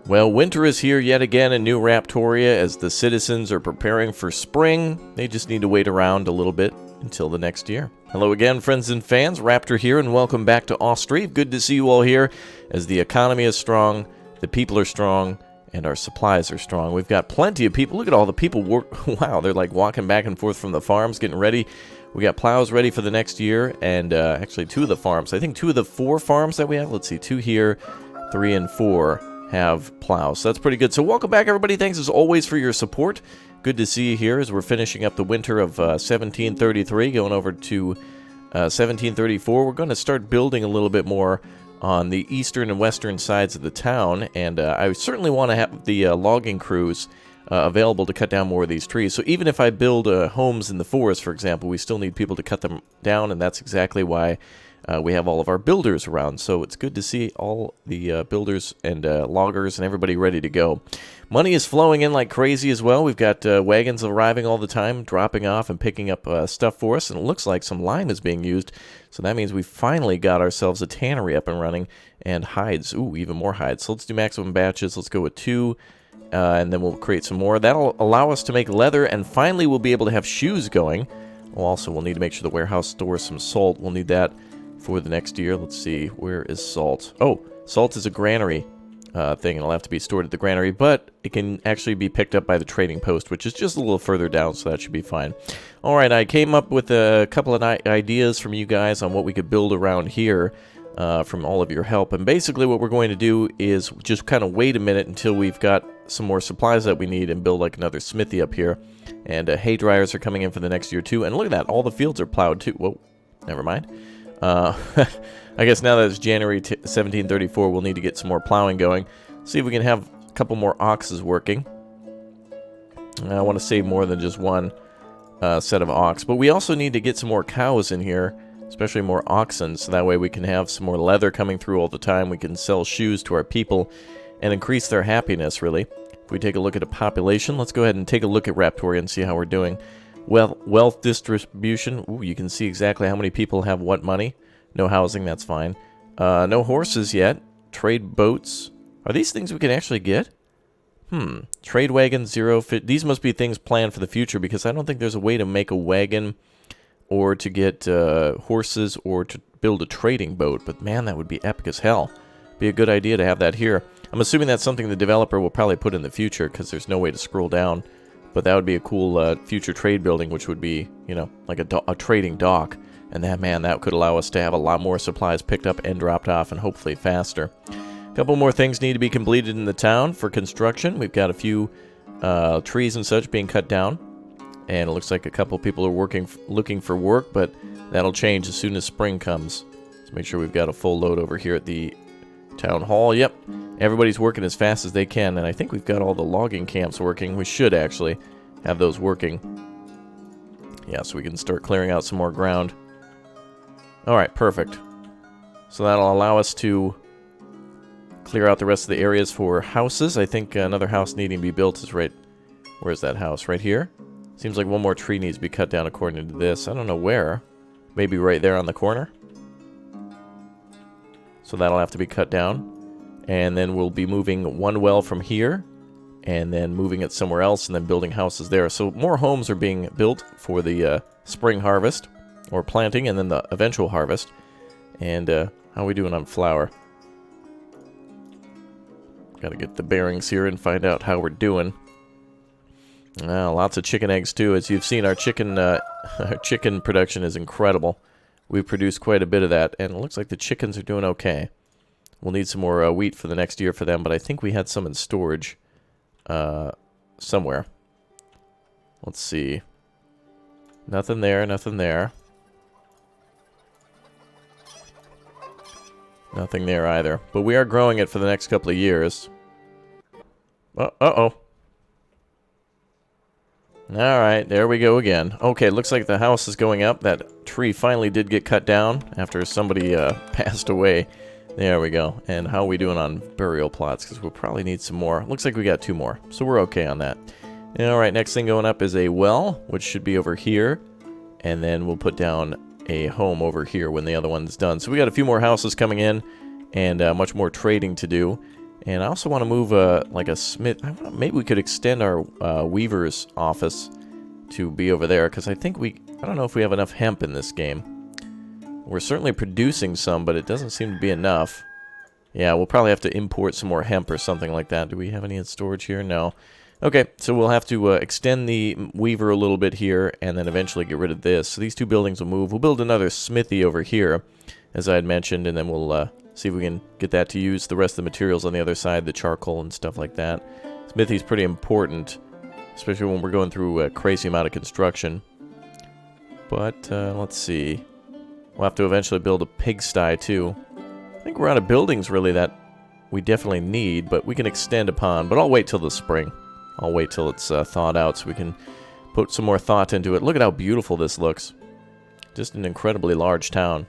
Well, winter is here yet again in New Raptoria as the citizens are preparing for spring. They just need to wait around a little bit until the next year. Hello again, friends and fans. Raptor here, and welcome back to Ostriv. Good to see you all here as the economy is strong, the people are strong, and our supplies are strong. We've got plenty of people. Look at all the people. Wow, they're like walking back and forth from the farms, getting ready. We got plows ready for the next year, and actually 2 of the farms. I think 2 of the 4 farms that we have. Let's see, 2 here, 3 and 4 have plows. So that's pretty good. So welcome back, everybody. Thanks as always for your support. Good to see you here as we're finishing up the winter of 1733, going over to 1734. We're going to start building a little bit more on the eastern and western sides of the town, and I certainly want to have the logging crews available to cut down more of these trees. So even if I build homes in the forest, for example, we still need people to cut them down, and that's exactly why we have all of our builders around. So it's good to see all the builders and loggers and everybody ready to go. Money is flowing in like crazy as well. We've got wagons arriving all the time, dropping off and picking up stuff for us, and it looks like some lime is being used. So that means we finally got ourselves a tannery up and running, and hides. Ooh, even more hides. So let's do maximum batches. Let's go with 2. And then we'll create some more. That'll allow us to make leather, and finally we'll be able to have shoes going. Also, we'll need to make sure the warehouse stores some salt. We'll need that for the next year. Let's see, where is salt? Oh, salt is a granary thing, and it'll have to be stored at the granary, but it can actually be picked up by the trading post, which is just a little further down, so that should be fine. Alright, I came up with a couple of ideas from you guys on what we could build around here from all of your help, and basically what we're going to do is just kind of wait a minute until we've got some more supplies that we need and build like another smithy up here. And hay dryers are coming in for the next year too, and look at that, all the fields are plowed too. Whoa, never mind. I guess now that it's January 1734, we'll need to get some more plowing going. See if we can have a couple more oxes working. I want to save more than just one set of ox, but we also need to get some more cows in here, especially more oxen, so that way we can have some more leather coming through all the time. We can sell shoes to our people and increase their happiness, really. If we take a look at a population, let's go ahead and take a look at Raptoria and see how we're doing. Well, wealth distribution. Ooh, you can see exactly how many people have what money. No housing, that's fine. No horses yet. Trade boats. Are these things we can actually get? Trade wagon, 0 fit. These must be things planned for the future, because I don't think there's a way to make a wagon or to get horses or to build a trading boat. But man, that would be epic as hell. Be a good idea to have that here. I'm assuming that's something the developer will probably put in the future, because there's no way to scroll down. But that would be a cool future trade building, which would be, you know, like a trading dock. And that could allow us to have a lot more supplies picked up and dropped off, and hopefully faster. A couple more things need to be completed in the town for construction. We've got a few trees and such being cut down. And it looks like a couple people are looking for work, but that'll change as soon as spring comes. Let's make sure we've got a full load over here at the town hall. Yep. Everybody's working as fast as they can, and I think we've got all the logging camps working. We should actually have those working. Yeah, so we can start clearing out some more ground. Alright, perfect. So that'll allow us to clear out the rest of the areas for houses. I think another house needing to be built is right... Where's that house? Right here? Seems like one more tree needs to be cut down according to this. I don't know where. Maybe right there on the corner? So that'll have to be cut down. And then we'll be moving one well from here, and then moving it somewhere else, and then building houses there. So more homes are being built for the spring harvest, or planting, and then the eventual harvest. And how are we doing on flour? Gotta get the bearings here and find out how we're doing. Lots of chicken eggs too. As you've seen, our chicken production is incredible. We've produced quite a bit of that, and it looks like the chickens are doing okay. We'll need some more wheat for the next year for them, but I think we had some in storage somewhere. Let's see. Nothing there, nothing there. Nothing there either. But we are growing it for the next couple of years. Uh-oh. Alright, there we go again. Okay, looks like the house is going up. That tree finally did get cut down after somebody passed away. There we go. And how are we doing on burial plots? Because we'll probably need some more. Looks like we got 2 more. So we're okay on that. Alright, next thing going up is a well, which should be over here. And then we'll put down a home over here when the other one's done. So we got a few more houses coming in, and much more trading to do. And I also want to move like a smith. Maybe we could extend our weaver's office to be over there, because I think I don't know if we have enough hemp in this game. We're certainly producing some, but it doesn't seem to be enough. Yeah, we'll probably have to import some more hemp or something like that. Do we have any in storage here? No. Okay, so we'll have to extend the weaver a little bit here, and then eventually get rid of this. So these two buildings will move. We'll build another smithy over here, as I had mentioned, and then we'll see if we can get that to use the rest of the materials on the other side, the charcoal and stuff like that. Smithy's pretty important, especially when we're going through a crazy amount of construction. But, let's see. We'll have to eventually build a pigsty, too. I think we're out of buildings, really, that we definitely need, but we can extend upon. But I'll wait till the spring. I'll wait till it's thawed out so we can put some more thought into it. Look at how beautiful this looks. Just an incredibly large town.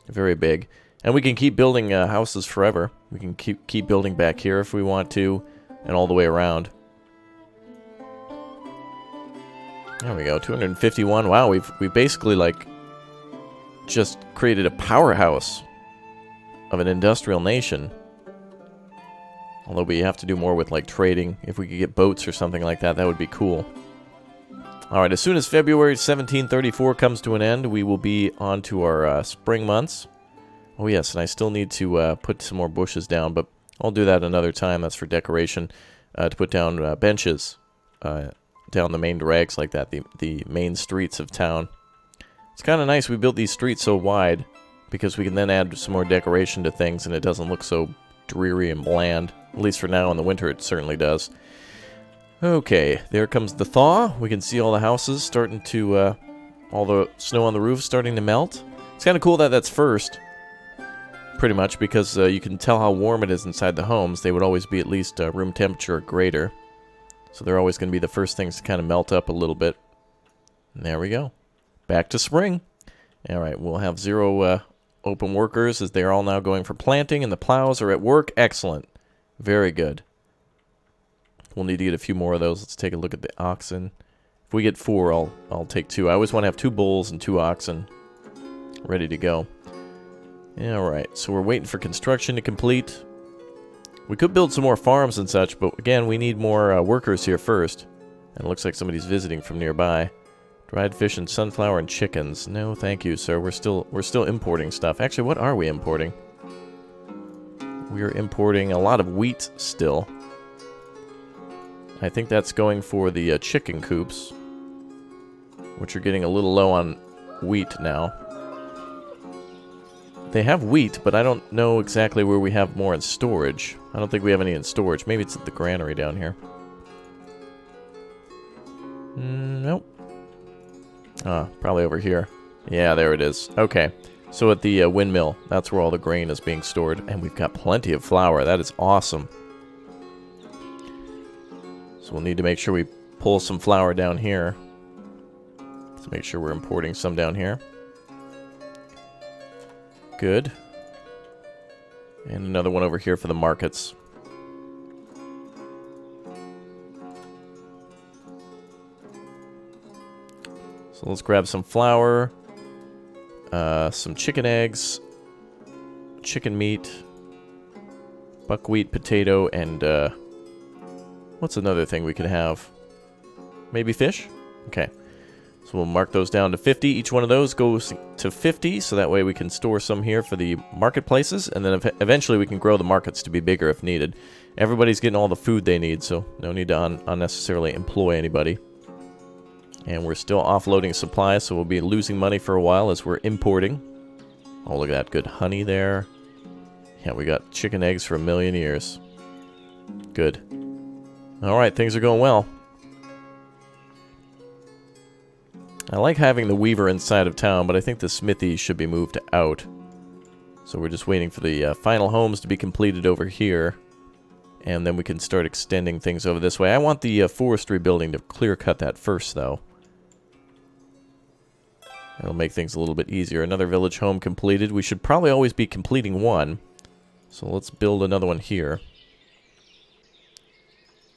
Very big. And we can keep building houses forever. We can keep building back here if we want to, and all the way around. There we go, 251. Wow, we basically, like, just created a powerhouse of an industrial nation. Although we have to do more with, like, trading. If we could get boats or something like that, that would be cool. Alright, as soon as February 1734 comes to an end, we will be on to our spring months. Oh yes, and I still need to put some more bushes down, but I'll do that another time. That's for decoration. To put down benches down the main drags like that, the main streets of town. It's kind of nice we built these streets so wide, because we can then add some more decoration to things and it doesn't look so dreary and bland. At least for now. In the winter it certainly does. Okay, there comes the thaw. We can see all the houses starting to, all the snow on the roof starting to melt. It's kind of cool that that's first, pretty much, because you can tell how warm it is inside the homes. They would always be at least room temperature or greater. So they're always going to be the first things to kind of melt up a little bit. And there we go. Back to spring. Alright, we'll have 0 open workers as they're all now going for planting, and the plows are at work. Excellent. Very good. We'll need to get a few more of those. Let's take a look at the oxen. If we get 4, I'll take 2. I always want to have 2 bulls and 2 oxen ready to go. Alright, so we're waiting for construction to complete. We could build some more farms and such, but again, we need more workers here first. And it looks like somebody's visiting from nearby. Dried fish and sunflower and chickens. No, thank you, sir. We're still importing stuff. Actually, what are we importing? We are importing a lot of wheat still. I think that's going for the chicken coops, which are getting a little low on wheat now. They have wheat, but I don't know exactly where we have more in storage. I don't think we have any in storage. Maybe it's at the granary down here. Nope. Probably over here. Yeah, there it is. Okay. So at the windmill, that's where all the grain is being stored. And we've got plenty of flour. That is awesome. So we'll need to make sure we pull some flour down here. Let's make sure we're importing some down here. Good. And another one over here for the markets. So let's grab some flour, some chicken eggs, chicken meat, buckwheat, potato, and what's another thing we could have? Maybe fish? Okay. So we'll mark those down to 50. Each one of those goes to 50, so that way we can store some here for the marketplaces, and then eventually we can grow the markets to be bigger if needed. Everybody's getting all the food they need, so no need to unnecessarily employ anybody. And we're still offloading supplies, so we'll be losing money for a while as we're importing. Oh, look at that good honey there. Yeah, we got chicken eggs for 1,000,000 years. Good. Alright, things are going well. I like having the weaver inside of town, but I think the smithy should be moved out. So we're just waiting for the final homes to be completed over here. And then we can start extending things over this way. I want the forestry building to clear cut that first, though. That'll make things a little bit easier. Another village home completed. We should probably always be completing one. So let's build another one here.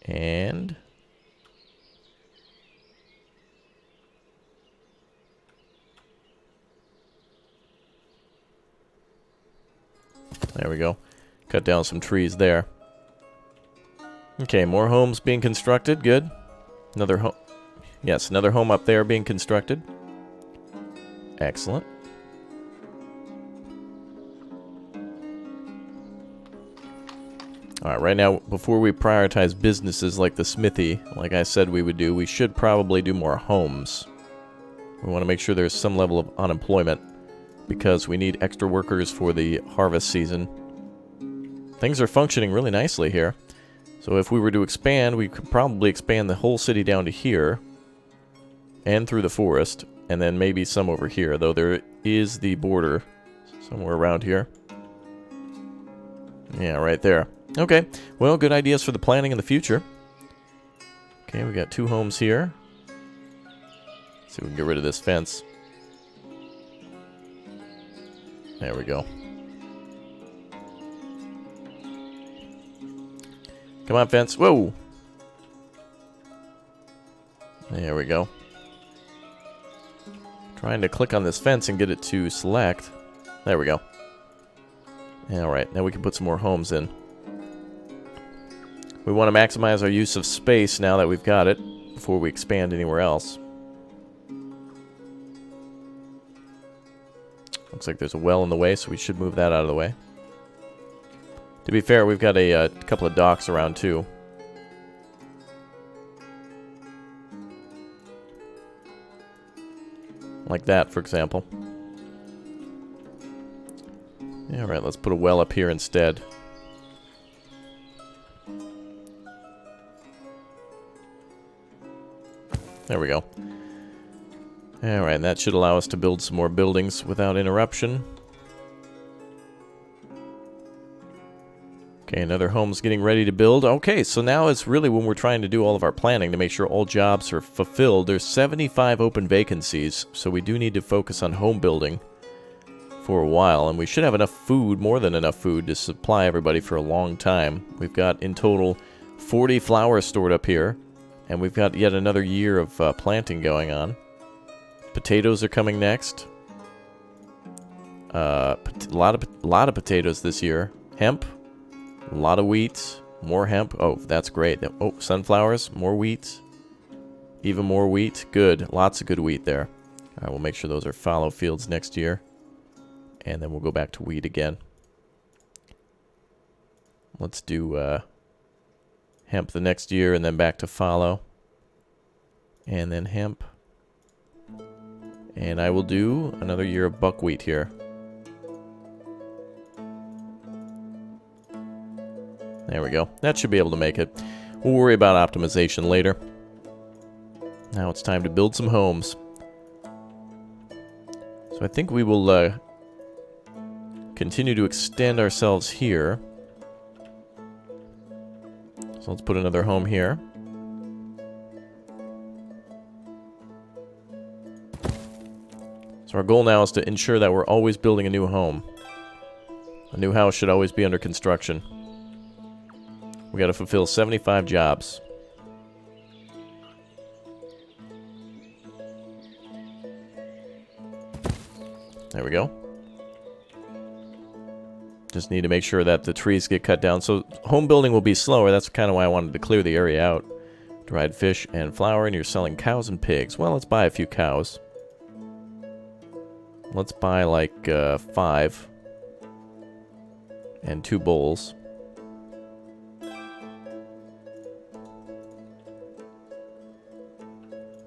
And there we go. Cut down some trees there. Okay, more homes being constructed. Good. Another home. Yes, another home up there being constructed. Excellent. Alright, right now, before we prioritize businesses like the smithy, like I said we would do, we should probably do more homes. We want to make sure there's some level of unemployment, because we need extra workers for the harvest season. Things are functioning really nicely here. So if we were to expand, we could probably expand the whole city down to here, and through the forest, and then maybe some over here, though there is the border somewhere around here. Yeah, right there. Okay, well, good ideas for the planning in the future. Okay, we got 2 homes here. Let's see if we can get rid of this fence. There we go. Come on, fence. Whoa! There we go. Trying to click on this fence and get it to select. There we go. Alright, now we can put some more homes in. We want to maximize our use of space now that we've got it, before we expand anywhere else. Looks like there's a well in the way, so we should move that out of the way. To be fair, we've got a couple of docks around too. Like that, for example. Alright, let's put a well up here instead. There we go. Alright, and that should allow us to build some more buildings without interruption. Okay, another home's getting ready to build. Okay, so now it's really when we're trying to do all of our planning to make sure all jobs are fulfilled. There's 75 open vacancies, so we do need to focus on home building for a while. And we should have enough food, more than enough food, to supply everybody for a long time. We've got, in total, 40 flowers stored up here. And we've got yet another year of planting going on. Potatoes are coming next. A lot of potatoes this year. Hemp. A lot of wheat. More hemp. Oh, that's great. Oh, sunflowers. More wheat. Even more wheat. Good. Lots of good wheat there. All right, we'll make sure those are fallow fields next year. And then we'll go back to wheat again. Let's do hemp the next year, and then back to fallow. And then hemp. And I will do another year of buckwheat here. There we go. That should be able to make it. We'll worry about optimization later. Now it's time to build some homes. So I think we will continue to extend ourselves here. So let's put another home here. So our goal now is to ensure that we're always building a new home. A new house should always be under construction. We got to fulfill 75 jobs. There we go. Just need to make sure that the trees get cut down. So home building will be slower. That's kind of why I wanted to clear the area out. Dried fish and flour, and you're selling cows and pigs. Well, let's buy a few cows. Let's buy like 5. And 2 bulls.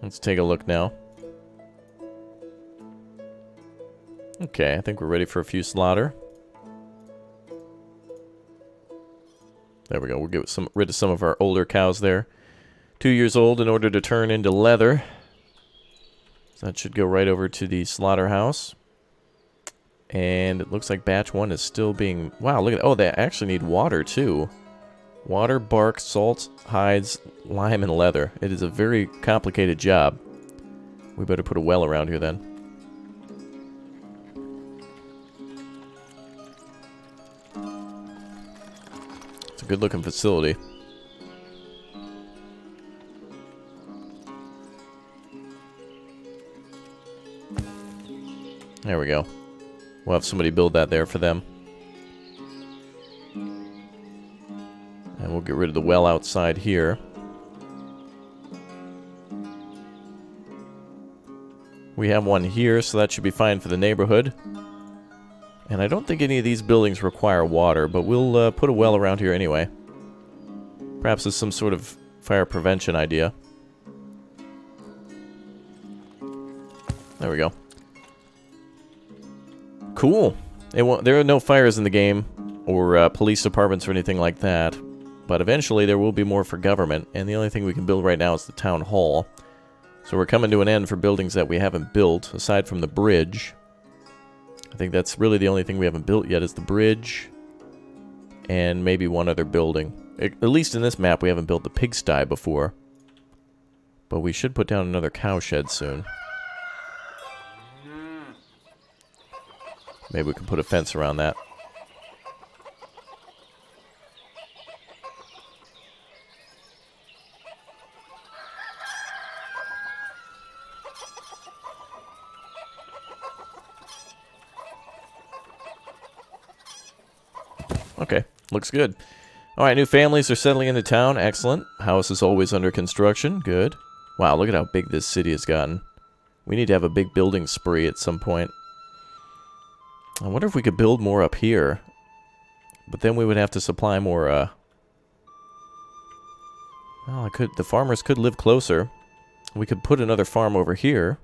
Let's take a look now. Okay, I think we're ready for a few slaughter. There we go. We'll get rid of some of our older cows there. 2 years old in order to turn into leather. So that should go right over to the slaughterhouse. And it looks like batch 1 is still being... Wow, look at that. Oh, they actually need water, too. Water, bark, salt, hides, lime, and leather. It is a very complicated job. We better put a well around here, then. It's a good-looking facility. There we go. We'll have somebody build that there for them. get rid of the well outside here. We have one here, so that should be fine for the neighborhood. And I don't think any of these buildings require water, but we'll put a well around here anyway. Perhaps it's some sort of fire prevention idea. There we go. Cool. There are no fires in the game, or police departments or anything like that. But eventually there will be more for government, and the only thing we can build right now is the town hall. So we're coming to an end for buildings that we haven't built, aside from the bridge. I think that's really the only thing we haven't built yet is the bridge. And maybe one other building. At least in this map we haven't built the pigsty before. But we should put down another cowshed soon. Maybe we can put a fence around that. Okay, looks good. Alright, new families are settling into town. Excellent. House is always under construction. Good. Wow, look at how big this city has gotten. We need to have a big building spree at some point. I wonder if we could build more up here. But then we would have to supply more, well, the farmers could live closer. We could put another farm over here.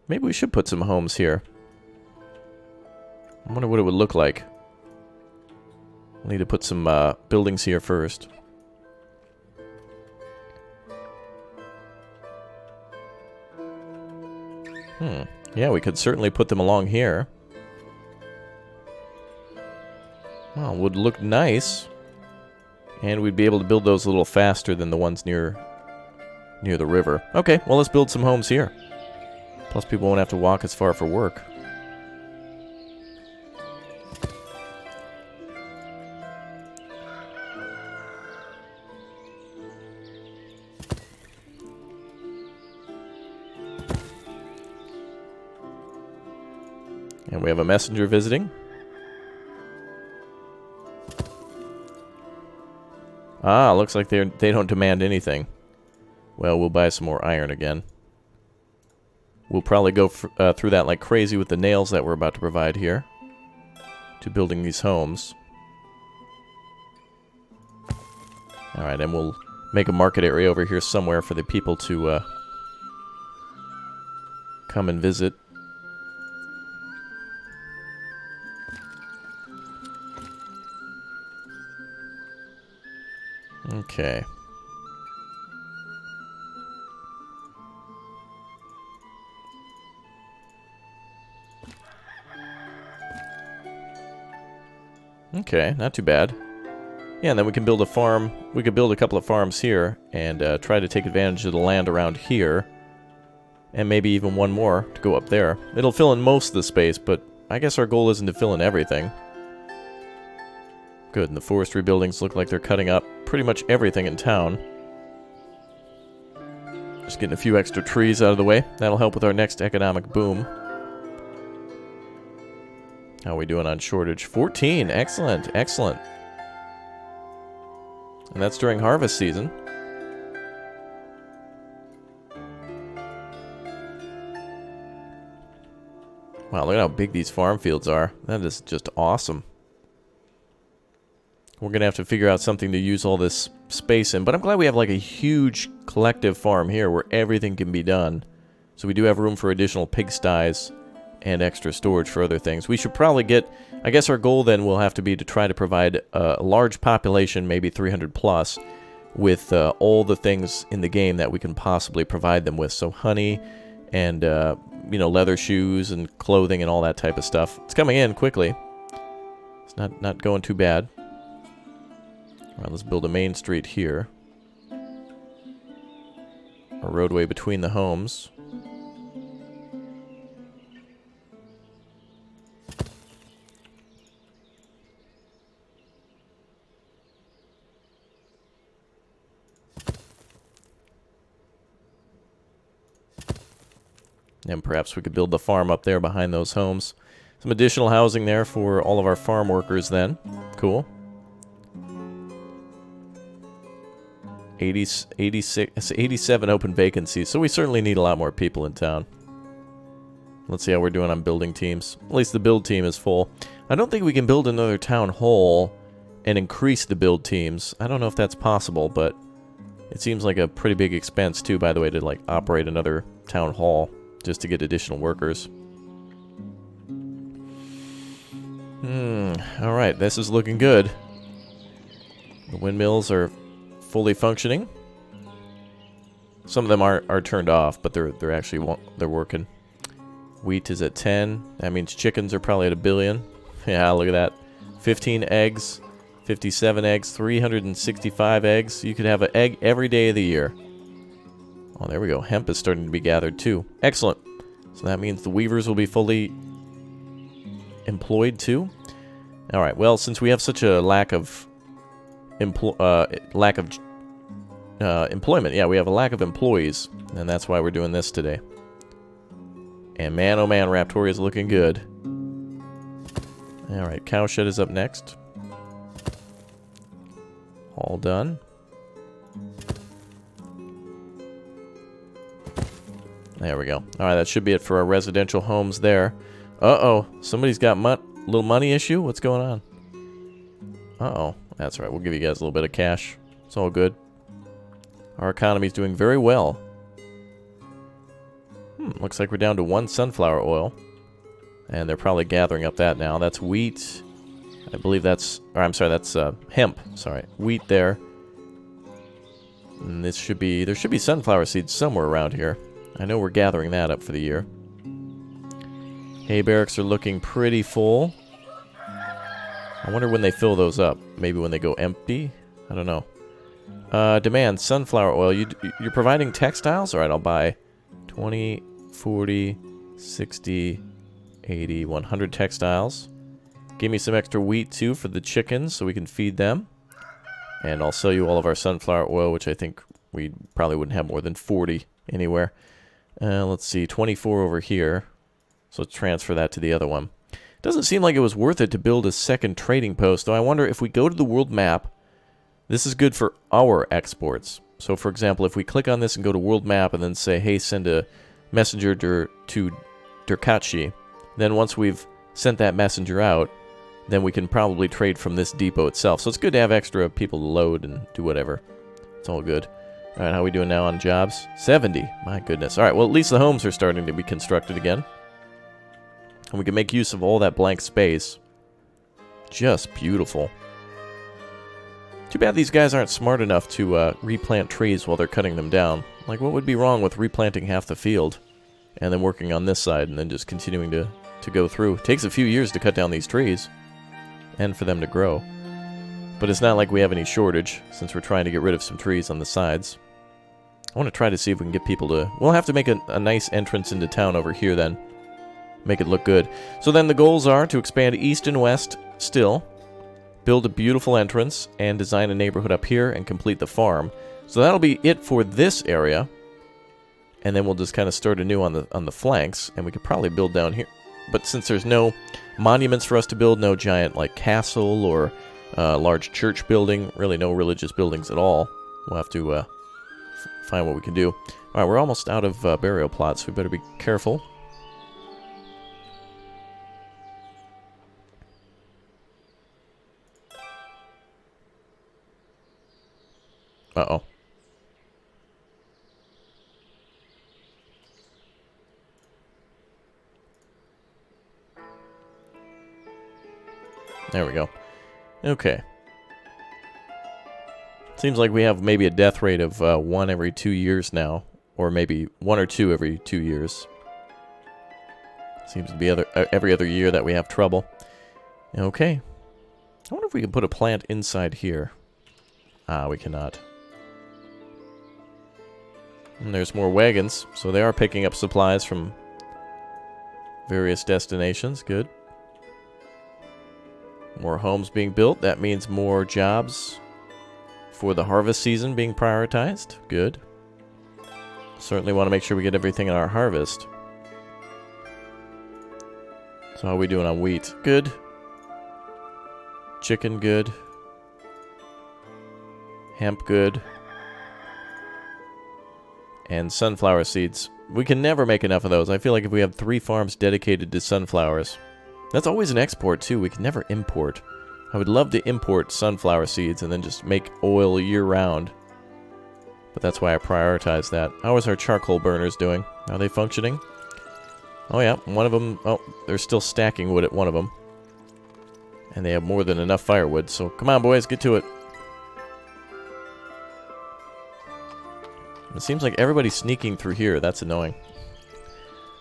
Maybe we should put some homes here. I wonder what it would look like. We'll need to put some buildings here first. Yeah, we could certainly put them along here. Well, it would look nice. And we'd be able to build those a little faster than the ones near the river. Okay, well, let's build some homes here. Plus, people won't have to walk as far for work. And we have a messenger visiting. Ah, looks like they don't demand anything. Well, we'll buy some more iron again. We'll probably go through that like crazy with the nails that we're about to provide here. To building these homes. Alright, and we'll make a market area over here somewhere for the people to come and visit. Okay. Okay, not too bad. Yeah, and then we can build a farm. We could build a couple of farms here and try to take advantage of the land around here. And maybe even one more to go up there. It'll fill in most of the space, but I guess our goal isn't to fill in everything. Good, and the forestry buildings look like they're cutting up pretty much everything in town. Just getting a few extra trees out of the way. That'll help with our next economic boom. How are we doing on shortage? 14. Excellent, excellent. And that's during harvest season. Wow, look at how big these farm fields are. That is just awesome. We're going to have to figure out something to use all this space in. But I'm glad we have like a huge collective farm here where everything can be done. So we do have room for additional pigsties and extra storage for other things. We should probably get... I guess our goal then will have to be to try to provide a large population, maybe 300 plus, with all the things in the game that we can possibly provide them with. So honey and, you know, leather shoes and clothing and all that type of stuff. It's coming in quickly. It's not going too bad. Alright, let's build a main street here. A roadway between the homes. And perhaps we could build the farm up there behind those homes. Some additional housing there for all of our farm workers then. Cool. 87 open vacancies, so we certainly need a lot more people in town. Let's see how we're doing on building teams. At least the build team is full. I don't think we can build another town hall and increase the build teams. I don't know if that's possible, but it seems like a pretty big expense too, by the way, to like operate another town hall just to get additional workers. Alright, this is looking good. The windmills are fully functioning. Some of them are turned off, but they're actually they're working. Wheat is at 10. That means chickens are probably at 1 billion. Yeah, look at that. 15 eggs, 57 eggs, 365 eggs. You could have an egg every day of the year. Oh, there we go. Hemp is starting to be gathered too. Excellent. So that means the weavers will be fully employed too. All right. Well, since we have such a lack of employment, yeah, we have a lack of employees, and that's why we're doing this today. And man, oh man, Raptoria is looking good. All right, cowshed is up next. All done. There we go. All right, that should be it for our residential homes there. Uh-oh, somebody's got little money issue? What's going on? Uh-oh, that's right. We'll give you guys a little bit of cash. It's all good. Our economy's doing very well. Looks like we're down to 1 sunflower oil. And they're probably gathering up that now. That's wheat. I believe that's... Or I'm sorry, that's hemp. Sorry. Wheat there. And this should be... There should be sunflower seeds somewhere around here. I know we're gathering that up for the year. Hay barracks are looking pretty full. I wonder when they fill those up. Maybe when they go empty? I don't know. Demand sunflower oil. You're providing textiles? Alright, I'll buy 20, 40, 60, 80, 100 textiles. Give me some extra wheat too for the chickens so we can feed them. And I'll sell you all of our sunflower oil, which I think we probably wouldn't have more than 40 anywhere. Let's see, 24 over here. So let's transfer that to the other one. Doesn't seem like it was worth it to build a second trading post, though. I wonder if we go to the world map. This is good for our exports. So, for example, if we click on this and go to world map and then say, hey, send a messenger to Derkachi, then once we've sent that messenger out, then we can probably trade from this depot itself. So it's good to have extra people to load and do whatever. It's all good. All right, how are we doing now on jobs? 70. My goodness. All right, well, at least the homes are starting to be constructed again. And we can make use of all that blank space. Just beautiful. Too bad these guys aren't smart enough to replant trees while they're cutting them down. Like, what would be wrong with replanting half the field and then working on this side and then just continuing to go through? It takes a few years to cut down these trees and for them to grow. But it's not like we have any shortage since we're trying to get rid of some trees on the sides. I want to try to see if we can get people to... We'll have to make a nice entrance into town over here then. Make it look good. So then the goals are to expand east and west still, build a beautiful entrance, and design a neighborhood up here and complete the farm. So that'll be it for this area. And then we'll just kind of start anew on the flanks, and we could probably build down here. But since there's no monuments for us to build, no giant like castle or large church building, really no religious buildings at all, we'll have to find what we can do. All right, we're almost out of burial plots, so we better be careful. Uh-oh. There we go. Okay. Seems like we have maybe a death rate of 1 every 2 years now. Or maybe 1 or 2 every 2 years. Seems to be every other year that we have trouble. Okay. I wonder if we can put a plant inside here. Ah, we cannot. And there's more wagons, so they are picking up supplies from various destinations. Good. More homes being built. That means more jobs for the harvest season being prioritized. Good. Certainly want to make sure we get everything in our harvest. So how are we doing on wheat? Good. Chicken, good. Hemp, good. And sunflower seeds. We can never make enough of those. I feel like if we have 3 farms dedicated to sunflowers. That's always an export, too. We can never import. I would love to import sunflower seeds and then just make oil year-round. But that's why I prioritize that. How is our charcoal burners doing? Are they functioning? Oh, yeah. One of them... Oh, they're still stacking wood at one of them. And they have more than enough firewood. So, come on, boys. Get to it. It seems like everybody's sneaking through here. That's annoying.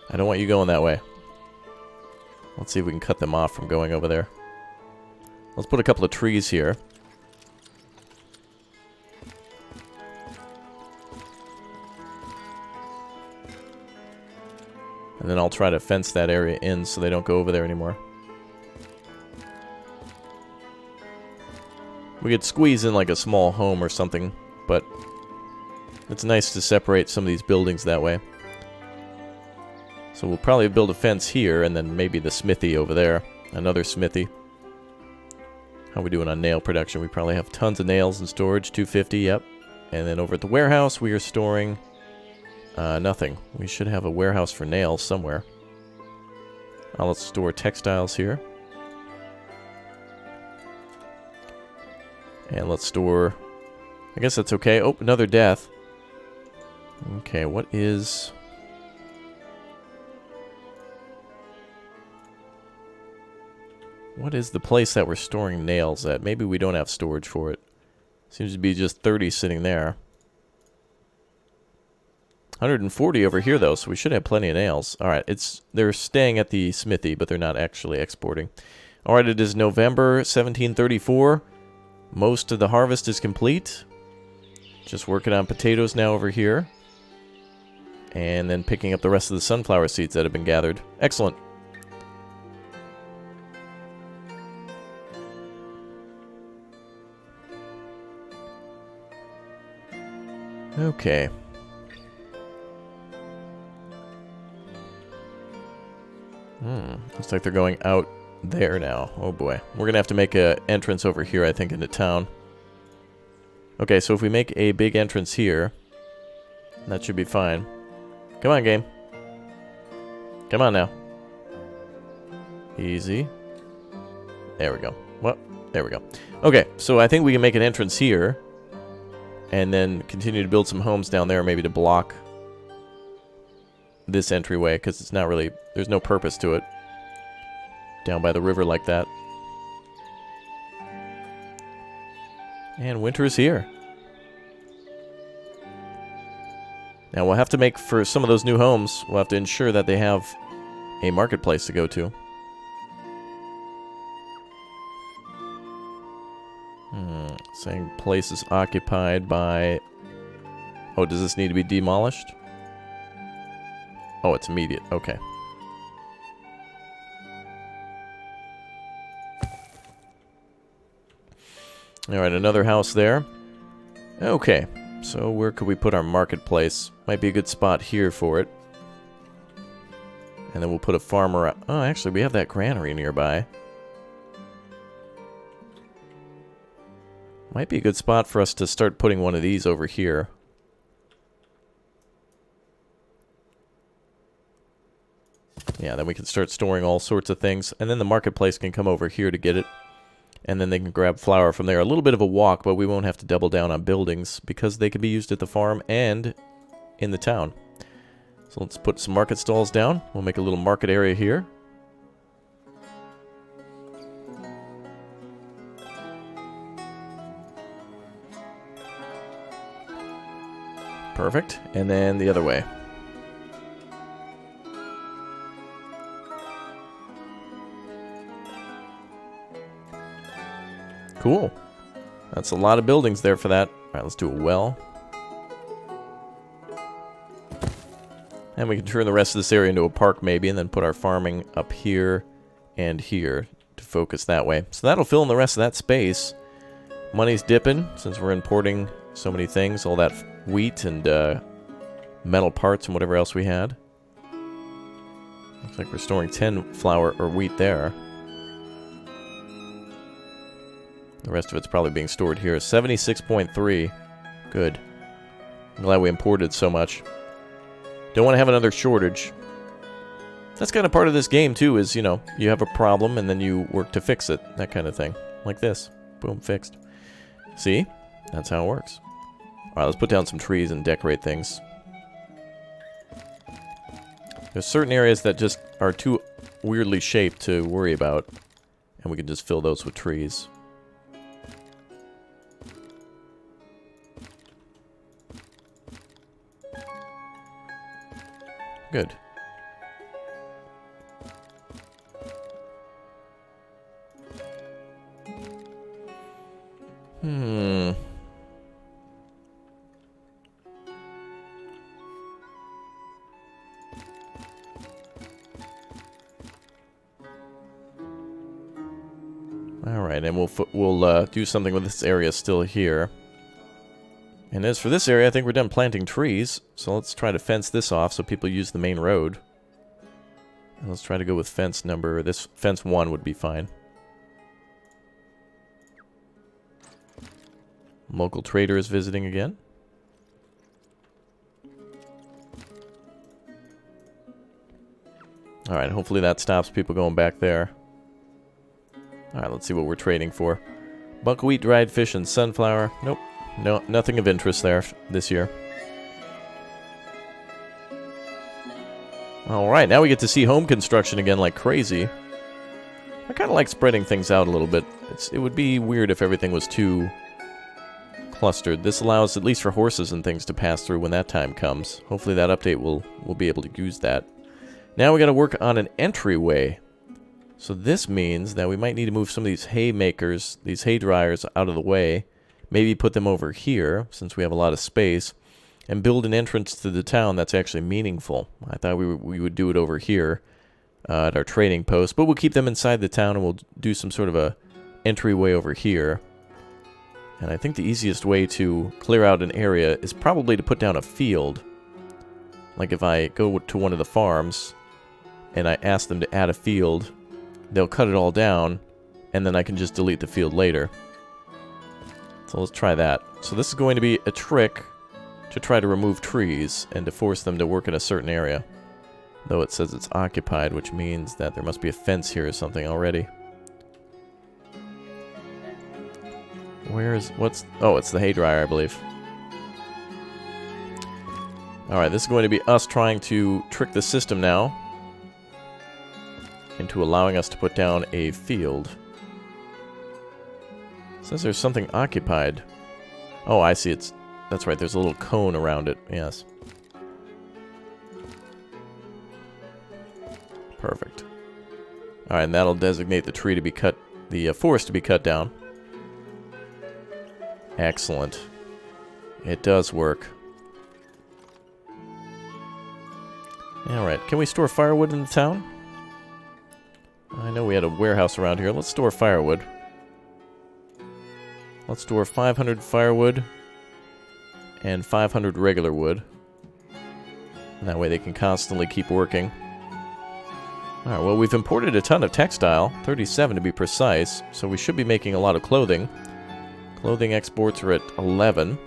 I don't want you going that way. Let's see if we can cut them off from going over there. Let's put a couple of trees here. And then I'll try to fence that area in so they don't go over there anymore. We could squeeze in like a small home or something, but it's nice to separate some of these buildings that way. So we'll probably build a fence here, and then maybe the smithy over there. Another smithy. How are we doing on nail production? We probably have tons of nails in storage. 250, yep. And then over at the warehouse, we are storing nothing. We should have a warehouse for nails somewhere. Let's store textiles here. And let's store... I guess that's okay. Oh, another death. Okay, what is... What is the place that we're storing nails at? Maybe we don't have storage for it. Seems to be just 30 sitting there. 140 over here, though, so we should have plenty of nails. Alright, they're staying at the smithy, but they're not actually exporting. Alright, it is November 1734. Most of the harvest is complete. Just working on potatoes now over here. And then picking up the rest of the sunflower seeds that have been gathered. Excellent. Okay. Looks like they're going out there now. Oh boy. We're gonna have to make an entrance over here, I think, into town. Okay, so if we make a big entrance here, that should be fine. Come on, game. Come on now. Easy. There we go. Well, there we go. Okay, so I think we can make an entrance here. And then continue to build some homes down there, maybe to block this entryway, because it's not really... There's no purpose to it. Down by the river like that. And winter is here. Now we'll have to make, for some of those new homes, we'll have to ensure that they have a marketplace to go to. Saying place is occupied by... Oh, does this need to be demolished? Oh, it's immediate. Okay. Alright, another house there. Okay, so where could we put our marketplace? Might be a good spot here for it. And then we'll put a farmer... Oh, actually, we have that granary nearby. Might be a good spot for us to start putting one of these over here. Yeah, then we can start storing all sorts of things. And then the marketplace can come over here to get it. And then they can grab flour from there. A little bit of a walk, but we won't have to double down on buildings because they can be used at the farm and in the town. So let's put some market stalls down. We'll make a little market area here. Perfect. And then the other way. Cool. That's a lot of buildings there for that. Alright, let's do a well. And we can turn the rest of this area into a park maybe, and then put our farming up here and here to focus that way. So that'll fill in the rest of that space. Money's dipping since we're importing so many things. All that wheat and metal parts and whatever else we had. Looks like we're storing 10 flour or wheat there. The rest of it's probably being stored here. 76.3. Good. I'm glad we imported so much. Don't want to have another shortage. That's kind of part of this game, too, is, you know, you have a problem and then you work to fix it. That kind of thing. Like this. Boom, fixed. See? That's how it works. Alright, let's put down some trees and decorate things. There's certain areas that just are too weirdly shaped to worry about. And we can just fill those with trees. Good. Alright, and we'll do something with this area still here. And as for this area, I think we're done planting trees. So let's try to fence this off so people use the main road. And let's try to go with fence number... This fence 1 would be fine. Local trader is visiting again. Alright, hopefully that stops people going back there. Alright, let's see what we're trading for. Buckwheat, dried fish, and sunflower. Nope. No, nothing of interest there this year. Alright, now we get to see home construction again like crazy. I kind of like spreading things out a little bit. It would be weird if everything was too clustered. This allows, at least for horses and things, to pass through when that time comes. Hopefully that update will be able to use that. Now we got to work on an entryway. So this means that we might need to move some of these hay makers, these hay dryers, out of the way. Maybe put them over here, since we have a lot of space, and build an entrance to the town that's actually meaningful. I thought we would do it over here at our trading post, but we'll keep them inside the town, and we'll do some sort of a entryway over here. And I think the easiest way to clear out an area is probably to put down a field. Like if I go to one of the farms, and I ask them to add a field, they'll cut it all down, and then I can just delete the field later. So let's try that. So this is going to be a trick to try to remove trees and to force them to work in a certain area. Though it says it's occupied, which means that there must be a fence here or something already. Oh, it's the hay dryer, I believe. Alright, this is going to be us trying to trick the system now into allowing us to put down a field. It says there's something occupied. Oh, I see. That's right. There's a little cone around it. Yes. Perfect. All right, and that'll designate the tree to be cut, the forest to be cut down. Excellent. It does work. All right. Can we store firewood in the town? I know we had a warehouse around here. Let's store firewood. Let's store 500 firewood and 500 regular wood. And that way they can constantly keep working. Alright, well, we've imported a ton of textile, 37 to be precise, so we should be making a lot of clothing. Clothing exports are at 11,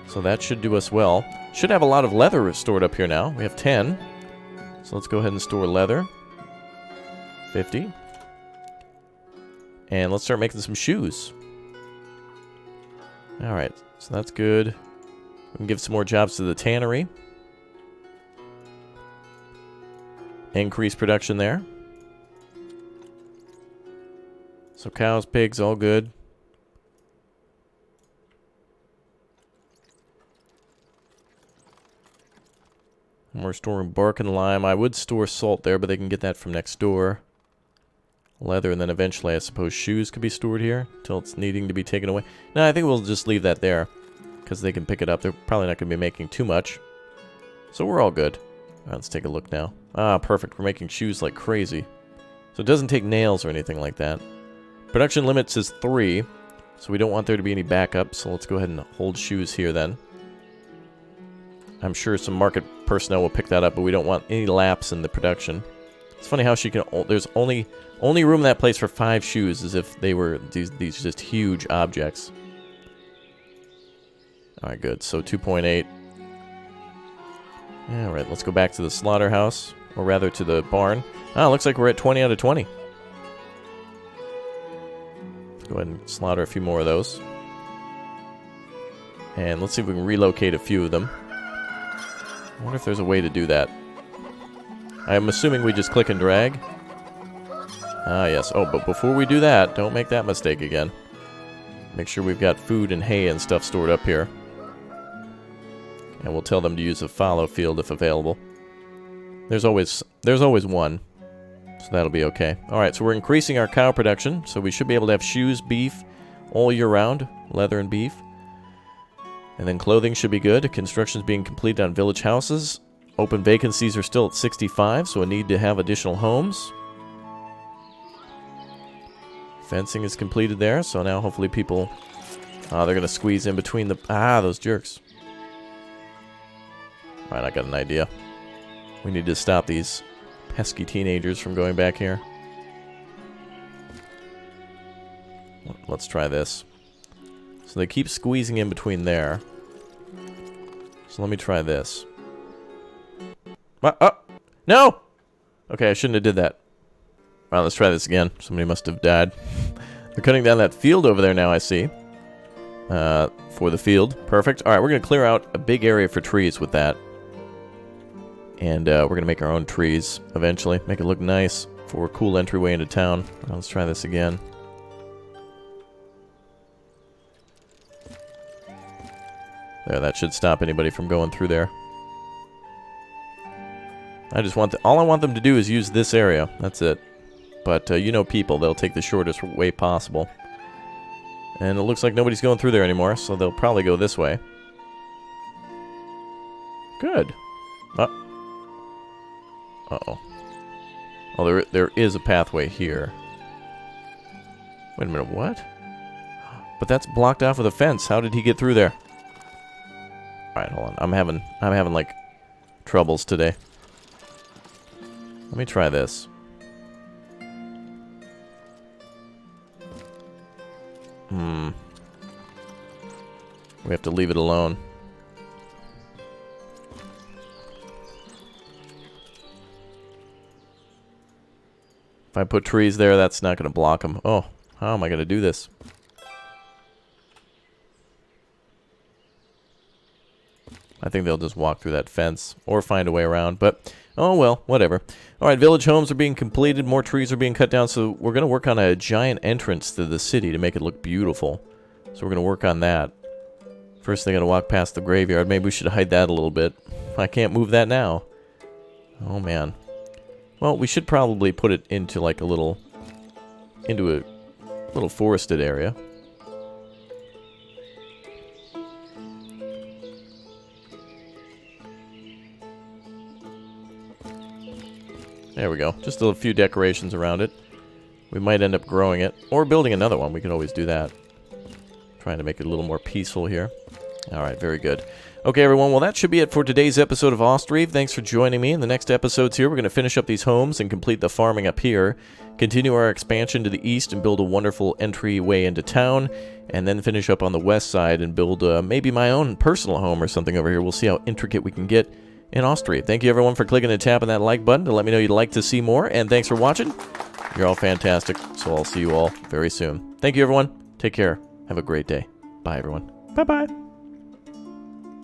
so that should do us well. Should have a lot of leather stored up here now. We have 10, so let's go ahead and store leather. 50. And let's start making some shoes. Alright, so that's good. We can give some more jobs to the tannery. Increase production there. So cows, pigs, all good. And we're storing bark and lime. I would store salt there, but they can get that from next door. Leather, and then eventually I suppose shoes could be stored here until it's needing to be taken away. No, I think we'll just leave that there because they can pick it up. They're probably not going to be making too much. So we're all good. All right, let's take a look now. Ah, perfect. We're making shoes like crazy. So it doesn't take nails or anything like that. Production limits is 3, so we don't want there to be any backup, so let's go ahead and hold shoes here then. I'm sure some market personnel will pick that up, but we don't want any lapse in the production. It's funny how she can... There's only room in that place for 5 shoes, as if they were these just huge objects. Alright, good. So 2.8. Alright, let's go back to the slaughterhouse. Or rather, to the barn. Ah, looks like we're at 20 out of 20. Let's go ahead and slaughter a few more of those. And let's see if we can relocate a few of them. I wonder if there's a way to do that. I'm assuming we just click and drag. Ah, yes. Oh, but before we do that, don't make that mistake again. Make sure we've got food and hay and stuff stored up here. And we'll tell them to use a fallow field if available. There's always one. So that'll be okay. Alright, so we're increasing our cow production. So we should be able to have shoes, beef, all year round. Leather and beef. And then clothing should be good. Construction's being completed on village houses. Open vacancies are still at 65, so a need to have additional homes. Fencing is completed there, so now hopefully people... they're going to squeeze in between the... those jerks. Alright, I got an idea. We need to stop these pesky teenagers from going back here. Let's try this. So they keep squeezing in between there. So let me try this. Oh! No! Okay, I shouldn't have did that. Alright, let's try this again. Somebody must have died. They're cutting down that field over there now, I see. For the field. Perfect. Alright, we're going to clear out a big area for trees with that. And we're going to make our own trees eventually. Make it look nice for a cool entryway into town. Let's try this again. There, that should stop anybody from going through there. I just want all I want them to do is use this area. That's it. But you know people, they'll take the shortest way possible. And it looks like nobody's going through there anymore, so they'll probably go this way. Good. Uh-oh. Oh, there is a pathway here. Wait a minute, what? But that's blocked off with a fence. How did he get through there? Alright, hold on. I'm having like troubles today. Let me try this. We have to leave it alone. If I put trees there, that's not going to block them. Oh, how am I going to do this? I think they'll just walk through that fence or find a way around, but oh well, whatever. Alright, village homes are being completed, more trees are being cut down, so we're going to work on a giant entrance to the city to make it look beautiful. So we're going to work on that. First thing, I got to walk past the graveyard. Maybe we should hide that a little bit. I can't move that now. Oh man. Well, we should probably put it into like a little forested area. There we go. Just a few decorations around it. We might end up growing it. Or building another one. We could always do that. Trying to make it a little more peaceful here. Alright, very good. Okay, everyone. Well, that should be it for today's episode of Ostriv. Thanks for joining me. In the next episodes here, we're going to finish up these homes and complete the farming up here. Continue our expansion to the east and build a wonderful entryway into town. And then finish up on the west side and build maybe my own personal home or something over here. We'll see how intricate we can get in Ostriv. Thank you, everyone, for clicking and tapping that like button to let me know you'd like to see more. And thanks for watching. You're all fantastic. So I'll see you all very soon. Thank you, everyone. Take care. Have a great day. Bye, everyone. Bye-bye.